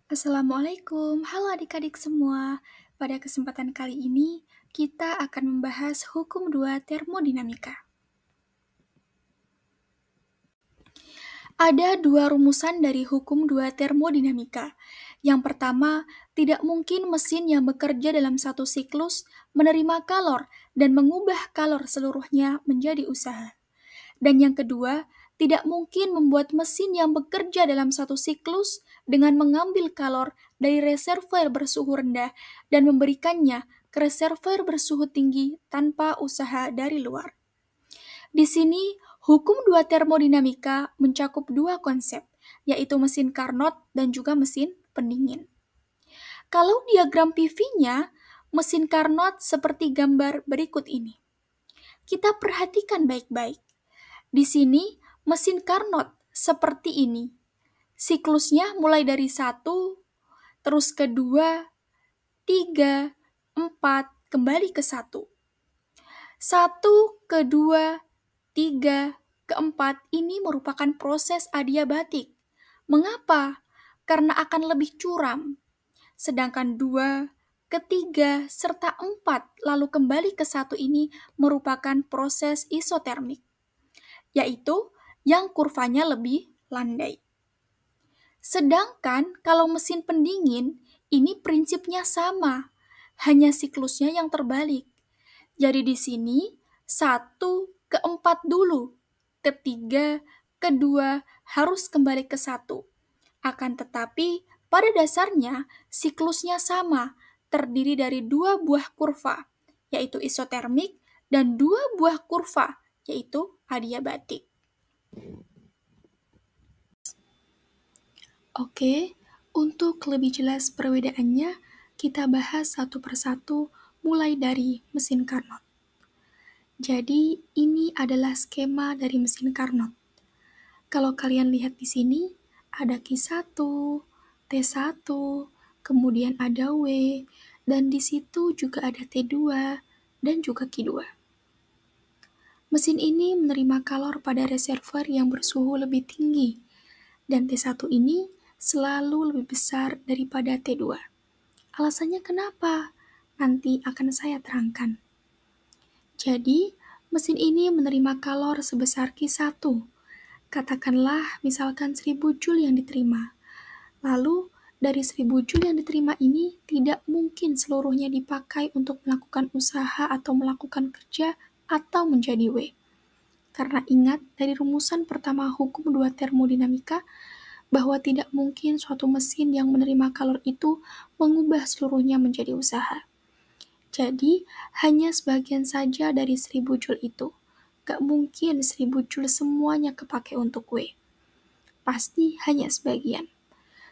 Assalamualaikum, halo adik-adik semua. Pada kesempatan kali ini, kita akan membahas hukum 2 termodinamika. Ada dua rumusan dari hukum 2 termodinamika. Yang pertama, tidak mungkin mesin yang bekerja dalam satu siklus menerima kalor dan mengubah kalor seluruhnya menjadi usaha. Dan yang kedua, tidak mungkin membuat mesin yang bekerja dalam satu siklus dengan mengambil kalor dari reservoir bersuhu rendah dan memberikannya ke reservoir bersuhu tinggi tanpa usaha dari luar. Di sini, hukum 2 termodinamika mencakup dua konsep, yaitu mesin Carnot dan juga mesin pendingin. Kalau diagram PV-nya, mesin Carnot seperti gambar berikut ini. Kita perhatikan baik-baik. Di sini, mesin Carnot seperti ini. Siklusnya mulai dari 1, terus kedua, 3, 4, kembali ke 1. 1, kedua, 3, keempat ini merupakan proses adiabatik. Mengapa? Karena akan lebih curam. Sedangkan 2, ketiga, serta 4, lalu kembali ke 1 ini merupakan proses isotermik, yaitu yang kurvanya lebih landai. Sedangkan kalau mesin pendingin, ini prinsipnya sama, hanya siklusnya yang terbalik. Jadi di sini 1 ke 4 dulu, ketiga, kedua harus kembali ke 1. Akan tetapi pada dasarnya siklusnya sama, terdiri dari dua buah kurva, yaitu isotermik, dan dua buah kurva, yaitu adiabatik. Oke, untuk lebih jelas perbedaannya, kita bahas satu persatu mulai dari mesin Carnot. Jadi, ini adalah skema dari mesin Carnot. Kalau kalian lihat di sini, ada Q1, T1, kemudian ada W, dan di situ juga ada T2 dan juga Q2. Mesin ini menerima kalor pada reservoir yang bersuhu lebih tinggi, dan T1 ini selalu lebih besar daripada T2. Alasannya kenapa? Nanti akan saya terangkan. Jadi, mesin ini menerima kalor sebesar Q1. Katakanlah misalkan 1000 Joule yang diterima. Lalu, dari 1000 Joule yang diterima ini tidak mungkin seluruhnya dipakai untuk melakukan usaha atau melakukan kerja atau menjadi W. Karena ingat dari rumusan pertama hukum 2 termodinamika, bahwa tidak mungkin suatu mesin yang menerima kalor itu mengubah seluruhnya menjadi usaha. Jadi, hanya sebagian saja dari 1000 Joule itu. Gak mungkin 1000 Joule semuanya kepake untuk W. Pasti hanya sebagian.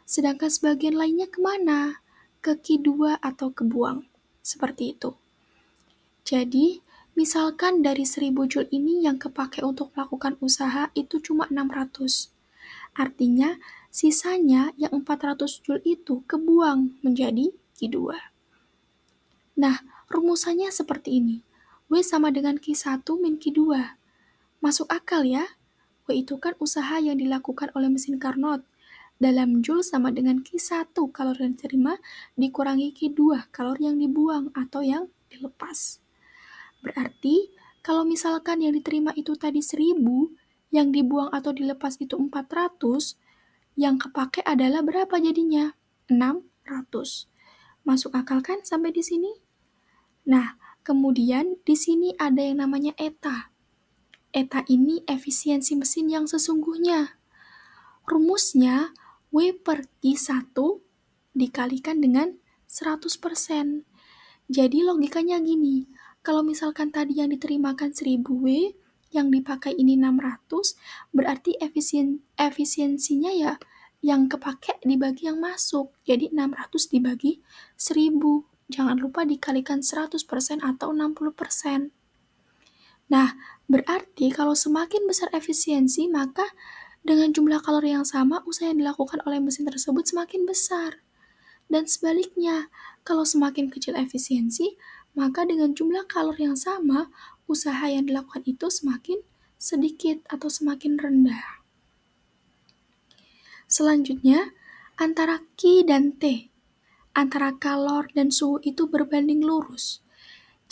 Sedangkan sebagian lainnya kemana? Ke Q2 atau kebuang. Seperti itu. Jadi, misalkan dari 1000 Joule ini yang kepake untuk melakukan usaha itu cuma 600. Artinya, sisanya yang 400 Joule itu kebuang menjadi Q2. Nah, rumusannya seperti ini. W sama dengan Q1 min Q2. Masuk akal ya? W itu kan usaha yang dilakukan oleh mesin Carnot. Dalam Joule sama dengan Q1 kalor yang diterima dikurangi Q2 kalor yang dibuang atau yang dilepas. Berarti, kalau misalkan yang diterima itu tadi 1000, yang dibuang atau dilepas itu 400, yang kepake adalah berapa jadinya? 600. Masuk akal kan sampai di sini? Nah, kemudian di sini ada yang namanya eta. Eta ini efisiensi mesin yang sesungguhnya. Rumusnya W per Q1 dikalikan dengan 100%. Jadi logikanya gini, kalau misalkan tadi yang diterimakan 1000 W, yang dipakai ini 600, berarti efisiensinya ya yang kepake dibagi yang masuk. Jadi 600 dibagi 1000. Jangan lupa dikalikan 100% atau 60%. Nah, berarti kalau semakin besar efisiensi, maka dengan jumlah kalori yang sama, usaha yang dilakukan oleh mesin tersebut semakin besar. Dan sebaliknya, kalau semakin kecil efisiensi, maka dengan jumlah kalori yang sama, usaha yang dilakukan itu semakin sedikit atau semakin rendah. Selanjutnya, Antara Q dan T, antara kalor dan suhu itu berbanding lurus.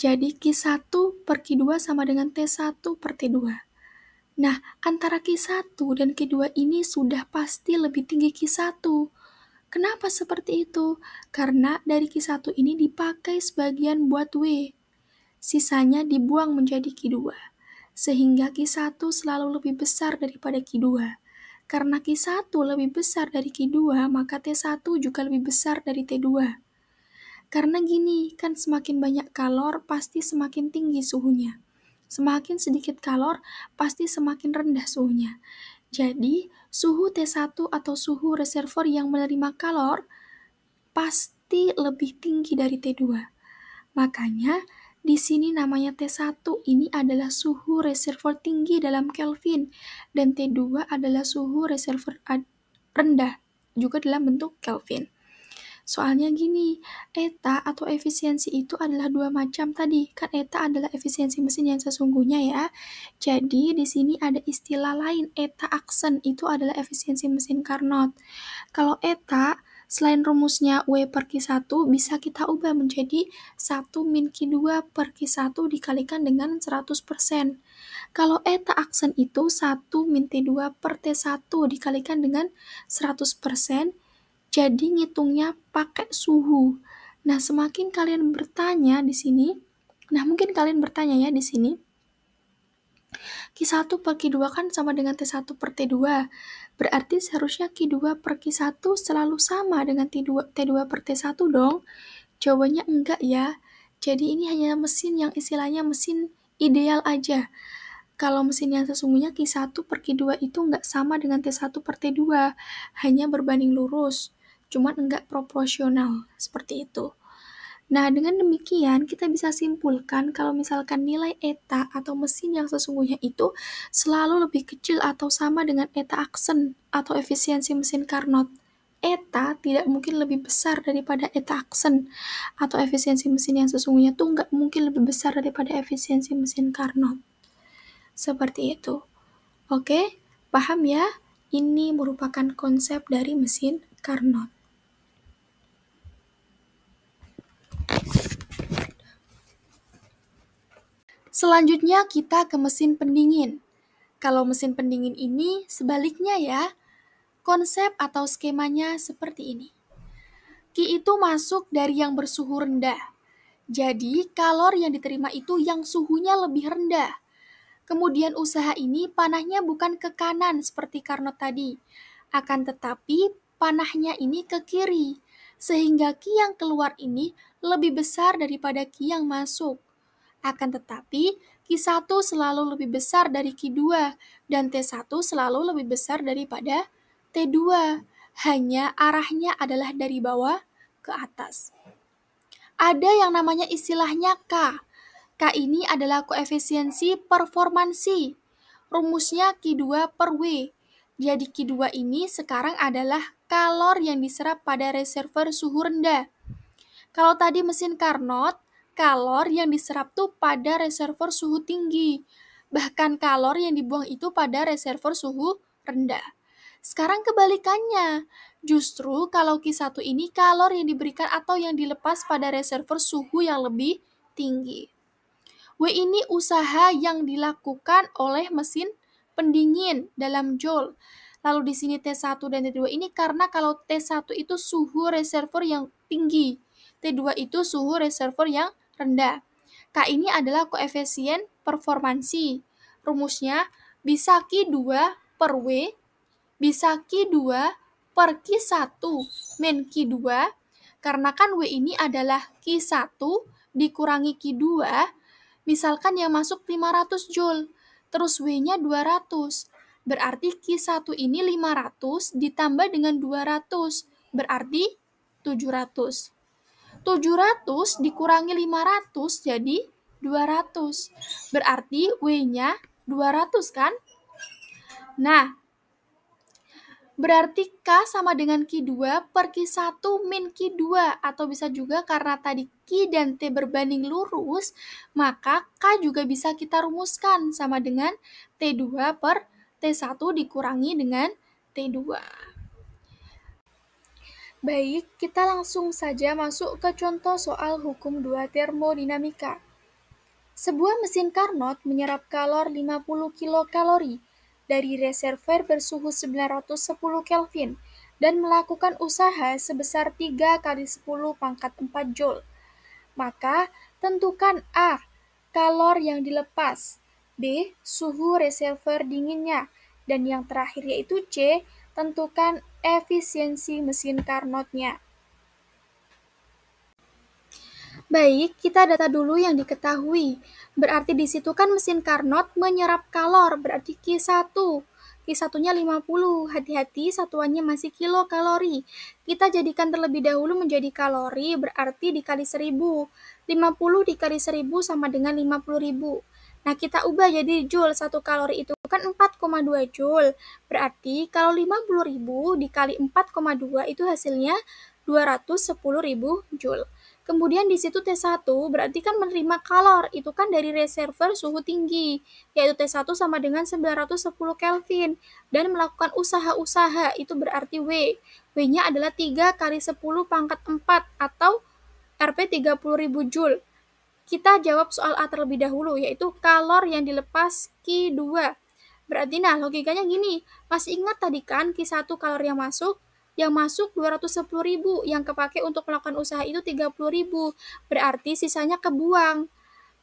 Jadi Q1 per Q2 sama dengan T1 per T2. Nah, antara Q1 dan Q2 ini sudah pasti lebih tinggi Q1. Kenapa seperti itu? Karena dari Q1 ini dipakai sebagian buat W. Sisanya dibuang menjadi Q2. Sehingga Q1 selalu lebih besar daripada Q2. Karena Q1 lebih besar dari Q2, maka T1 juga lebih besar dari T2. Karena gini, kan semakin banyak kalor, pasti semakin tinggi suhunya. Semakin sedikit kalor, pasti semakin rendah suhunya. Jadi, suhu T1 atau suhu reservoir yang menerima kalor pasti lebih tinggi dari T2. Makanya, di sini namanya T1 ini adalah suhu reservoir tinggi dalam Kelvin, dan T2 adalah suhu reservoir rendah, juga dalam bentuk Kelvin. Soalnya gini, eta atau efisiensi itu adalah dua macam tadi. Kan eta adalah efisiensi mesin yang sesungguhnya ya. Jadi di sini ada istilah lain, eta aksen itu adalah efisiensi mesin Carnot. Kalau eta, selain rumusnya W per Q1 bisa kita ubah menjadi 1 min Q2 per Q1 dikalikan dengan 100%. Kalau eta aksen itu 1 min T2 per T1 dikalikan dengan 100%, jadi ngitungnya pakai suhu. Nah, semakin kalian bertanya di sini, mungkin kalian bertanya ya di sini, Q1 per Q2 kan sama dengan T1 per T2. Berarti seharusnya Q2 per Q1 selalu sama dengan T2 per T1 dong? Jawabannya enggak ya. Jadi ini hanya mesin yang istilahnya mesin ideal aja. Kalau mesin yang sesungguhnya Q1 per Q2 itu enggak sama dengan T1 per T2, hanya berbanding lurus. Cuman enggak proporsional, seperti itu. Nah, dengan demikian kita bisa simpulkan kalau misalkan nilai eta atau mesin yang sesungguhnya itu selalu lebih kecil atau sama dengan eta aksen atau efisiensi mesin Carnot. Eta tidak mungkin lebih besar daripada eta aksen atau efisiensi mesin yang sesungguhnya tuh nggak mungkin lebih besar daripada efisiensi mesin Carnot. Seperti itu. Oke, paham ya? Ini merupakan konsep dari mesin Carnot. Selanjutnya kita ke mesin pendingin. Kalau mesin pendingin ini sebaliknya ya, konsep atau skemanya seperti ini. Q itu masuk dari yang bersuhu rendah. Jadi kalor yang diterima itu yang suhunya lebih rendah. Kemudian usaha ini panahnya bukan ke kanan seperti Carnot tadi. Akan tetapi panahnya ini ke kiri. Sehingga Q yang keluar ini lebih besar daripada Q yang masuk. Akan tetapi, Q1 selalu lebih besar dari Q2, dan T1 selalu lebih besar daripada T2. Hanya arahnya adalah dari bawah ke atas. Ada yang namanya istilahnya K. K ini adalah koefisiensi performansi. Rumusnya Q2 per W. Jadi Q2 ini sekarang adalah kalor yang diserap pada reservoir suhu rendah. Kalau tadi mesin Carnot, kalor yang diserap tuh pada reservoir suhu tinggi. Bahkan kalor yang dibuang itu pada reservoir suhu rendah. Sekarang kebalikannya. Justru kalau Q1 ini kalor yang diberikan atau yang dilepas pada reservoir suhu yang lebih tinggi. W ini usaha yang dilakukan oleh mesin pendingin dalam joule. Lalu di sini T1 dan T2 ini karena kalau T1 itu suhu reservoir yang tinggi, T2 itu suhu reservoir yang rendah. K ini adalah koefisien performansi. Rumusnya bisa Q2 per W, bisa Q2 per Q1 min Q2, karena kan W ini adalah Q1 dikurangi Q2, misalkan yang masuk 500 Joule, terus W-nya 200. Berarti Q1 ini 500 ditambah dengan 200, berarti 700. 700 dikurangi 500 jadi 200. Berarti W-nya 200 kan? Nah, berarti K sama dengan Q2 per Q1 min Q2, atau bisa juga karena tadi Q dan T berbanding lurus, maka K juga bisa kita rumuskan sama dengan T2 per T1 dikurangi dengan T2. Baik, kita langsung saja masuk ke contoh soal hukum 2 termodinamika. Sebuah mesin Carnot menyerap kalor 50 kilokalori dari reservoir bersuhu 910 Kelvin dan melakukan usaha sebesar 3 kali 10 pangkat 4 Joule. Maka, tentukan A. Kalor yang dilepas, B. Suhu reservoir dinginnya, dan yang terakhir yaitu C. Tentukan efisiensi mesin Carnot-nya. Baik, kita data dulu yang diketahui. Berarti di situ kan mesin Carnot menyerap kalor, berarti Q1. Q1-nya 50, hati-hati satuannya masih kilokalori. Kita jadikan terlebih dahulu menjadi kalori, berarti dikali 1000. 50 dikali 1000 sama dengan 50.000. Nah, kita ubah jadi joule. 1 kalori itu kan 4,2 joule. Berarti kalau 50.000 dikali 4,2 itu hasilnya 210.000 joule. Kemudian di situ T1 berarti kan menerima kalor, itu kan dari reservoir suhu tinggi, yaitu T1 sama dengan 910 Kelvin, dan melakukan usaha-usaha, itu berarti W. W-nya adalah 3 kali 10 pangkat 4, atau Rp 30.000 Joule. Kita jawab soal A terlebih dahulu, yaitu kalor yang dilepas Q2. Berarti, nah logikanya gini, masih ingat tadi kan Q1 kalor yang masuk? Yang masuk 210.000, yang kepake untuk melakukan usaha itu 30.000. Berarti sisanya kebuang.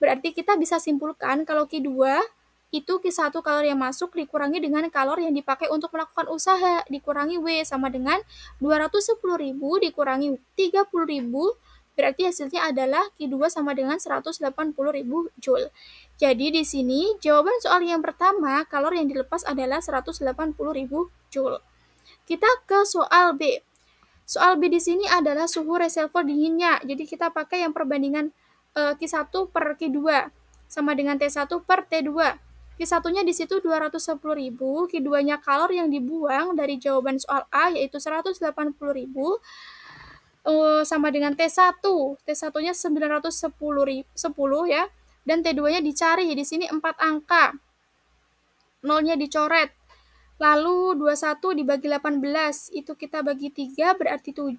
Berarti kita bisa simpulkan kalau Q2 itu Q1 kalor yang masuk dikurangi dengan kalor yang dipakai untuk melakukan usaha, dikurangi W sama dengan 210.000 dikurangi 30.000, berarti hasilnya adalah Q2 sama dengan 180.000 Joule. Jadi di sini jawaban soal yang pertama, kalor yang dilepas adalah 180.000 Joule. Kita ke soal B. Soal B di sini adalah suhu reservoir dinginnya. Jadi kita pakai yang perbandingan Q1 per Q2 sama dengan T1 per T2. Q1-nya di situ 210.000, Q2-nya kalor yang dibuang dari jawaban soal A yaitu 180.000 sama dengan T1. T1-nya 910 ya. Dan T2-nya dicari. Di sini 4 angka. Nolnya dicoret. Lalu 21 dibagi 18, itu kita bagi 3 berarti 7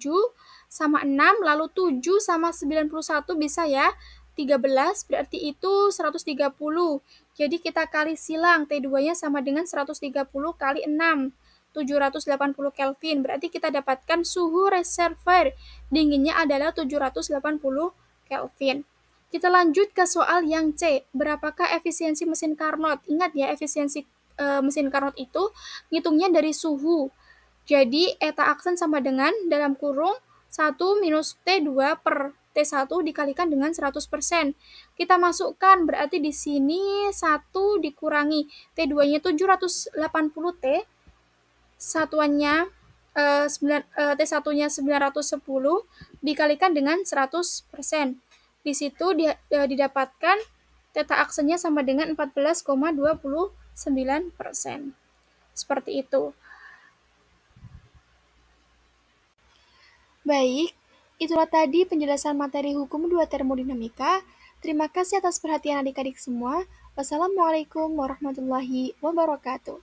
sama 6, lalu 7 sama 91 bisa ya, 13 berarti itu 130. Jadi kita kali silang, T2-nya sama dengan 130 kali 6, 780 Kelvin. Berarti kita dapatkan suhu reservoir dinginnya adalah 780 Kelvin. Kita lanjut ke soal yang C. Berapakah efisiensi mesin Carnot? Ingat ya, efisiensi mesin Carnot itu ngitungnya dari suhu. Jadi eta aksen sama dengan dalam kurung 1 minus T2 per T1 dikalikan dengan 100%. Kita masukkan berarti di sini 1 dikurangi T2-nya 780 T, satuannya T1-nya 910 dikalikan dengan 100%. Di situ didapatkan teta aksennya sama dengan 14,29%. Seperti itu. Baik, itulah tadi penjelasan materi hukum 2 termodinamika. Terima kasih atas perhatian adik-adik semua. Wassalamualaikum warahmatullahi wabarakatuh.